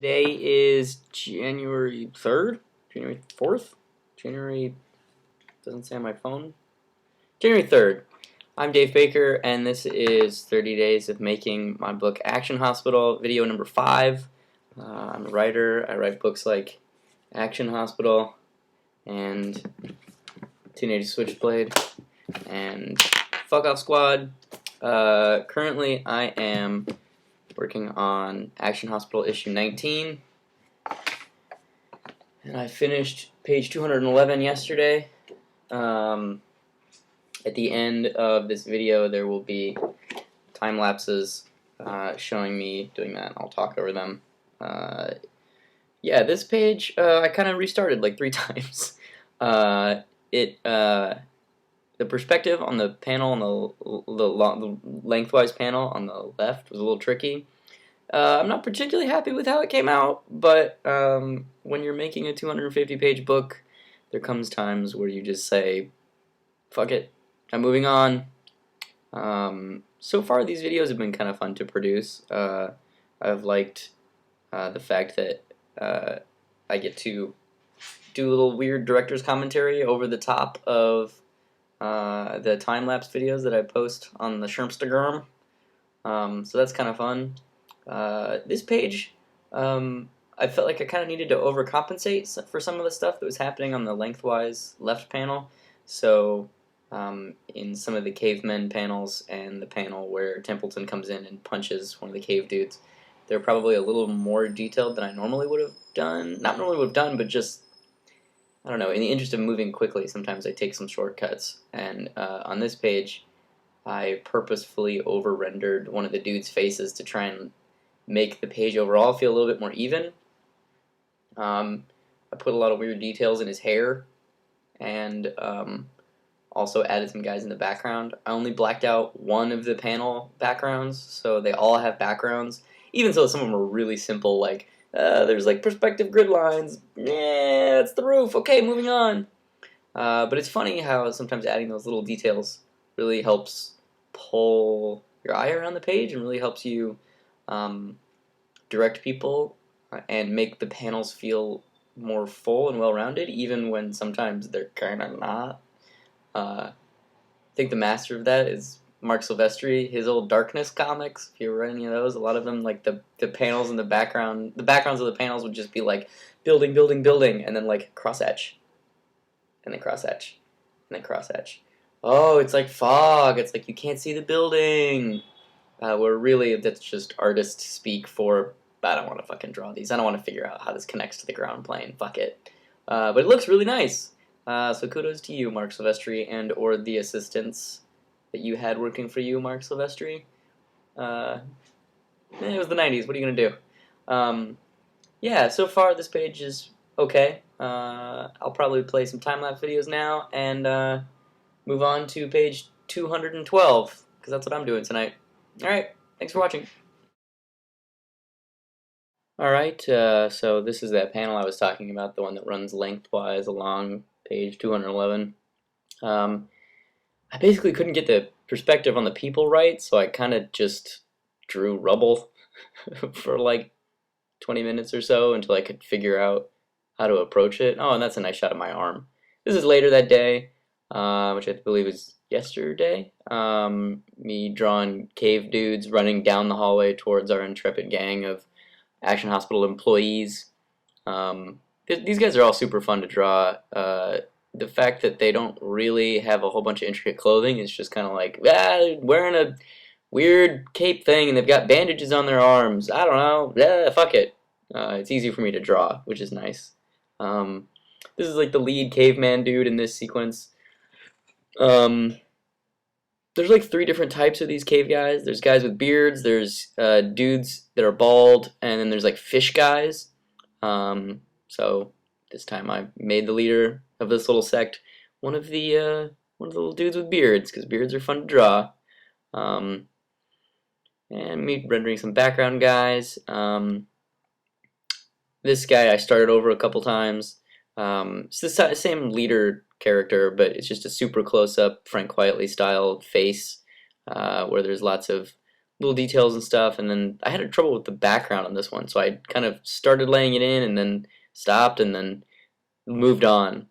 Today is January 3rd? January 4th? January, doesn't say on my phone. January 3rd. I'm Dave Baker, and this is 30 days of making my book Action Hospital, video number 5. I'm a writer. I write books like Action Hospital and Teenage Switchblade and Fuck Off Squad. Currently I am working on Action Hospital issue 19, and I finished page 211 yesterday. At the end of this video there will be time lapses showing me doing that. I'll talk over them. Yeah, this page I kind of restarted like 3 times. The perspective on the panel on the lengthwise panel on the left was a little tricky. I'm not particularly happy with how it came out, but when you're making a 250-page book, there comes times where you just say, fuck it, I'm moving on. So far, these videos have been kind of fun to produce. I've liked the fact that I get to do a little weird director's commentary over the top of the time-lapse videos that I post on the Shrimpstagram. So that's kind of fun. This page, I felt like I kind of needed to overcompensate for some of the stuff that was happening on the lengthwise left panel. So in some of the cavemen panels and the panel where Templeton comes in and punches one of the cave dudes, they're probably a little more detailed than I normally would have done. Not normally would have done, but just, I don't know, in the interest of moving quickly, sometimes I take some shortcuts. And on this page, I purposefully over-rendered one of the dude's faces to try and make the page overall feel a little bit more even. I put a lot of weird details in his hair, and also added some guys in the background. I only blacked out one of the panel backgrounds, so they all have backgrounds, even though some of them are really simple, like there's like perspective grid lines. Yeah, it's the roof. Okay, moving on. But it's funny how sometimes adding those little details really helps pull your eye around the page and really helps you direct people and make the panels feel more full and well-rounded, even when sometimes they're kind of not. I think the master of that is Mark Silvestri, his old Darkness comics. If you read any of those, a lot of them, like the panels in the background, the backgrounds of the panels would just be like building, building, building, and then like cross etch, and then cross etch, and then cross etch. Oh, it's like fog. It's like you can't see the building. Where really that's just artist speak for, I don't want to fucking draw these. I don't want to figure out how this connects to the ground plane. Fuck it. But it looks really nice. So kudos to you, Mark Silvestri, and or the assistants that you had working for you, Mark Silvestri. It was the 90s. What are you going to do? Yeah, so far this page is okay. I'll probably play some time-lapse videos now and move on to page 212, because that's what I'm doing tonight. Alright, thanks for watching. Alright, so this is that panel I was talking about, the one that runs lengthwise along page 211. I basically couldn't get the perspective on the people right, so I kind of just drew rubble for like 20 minutes or so until I could figure out how to approach it. Oh, and that's a nice shot of my arm. This is later that day, which I believe was yesterday. Me drawing cave dudes running down the hallway towards our intrepid gang of Action Hospital employees. These guys are all super fun to draw. The fact that they don't really have a whole bunch of intricate clothing is just kind of like, wearing a weird cape thing and they've got bandages on their arms. I don't know. Fuck it. It's easy for me to draw, which is nice. This is like the lead caveman dude in this sequence. There's like 3 different types of these cave guys. There's guys with beards, there's dudes that are bald, and then there's like fish guys. So this time I made the leader of this little sect one of the little dudes with beards, because beards are fun to draw. And me rendering some background guys. This guy I started over a couple times. It's the same leader character, but it's just a super close-up Frank Quietly style face, where there's lots of little details and stuff, and then I had trouble with the background on this one, so I kind of started laying it in and then stopped and then moved on.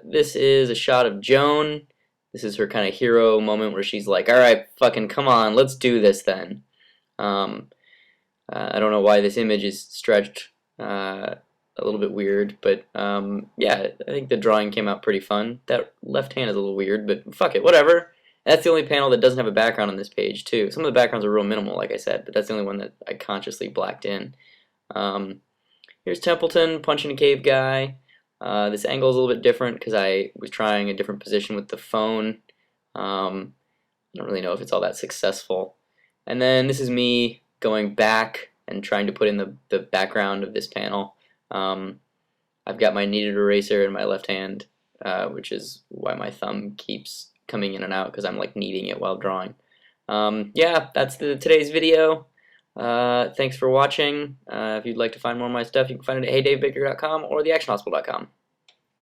This is a shot of Joan. This is her kind of hero moment where she's like, all right, fucking come on, let's do this then. Um, I don't know why this image is stretched a little bit weird, but yeah, I think the drawing came out pretty fun. That left hand is a little weird, but fuck it, whatever. That's the only panel that doesn't have a background on this page, too. Some of the backgrounds are real minimal, like I said, but that's the only one that I consciously blacked in. Here's Templeton punching a cave guy. This angle is a little bit different because I was trying a different position with the phone. I don't really know if it's all that successful. And then this is me going back and trying to put in the background of this panel. I've got my kneaded eraser in my left hand, which is why my thumb keeps coming in and out because I'm like kneading it while drawing. Yeah, that's today's video. Thanks for watching. If you'd like to find more of my stuff, you can find it at heydavebaker.com or theactionhospital.com.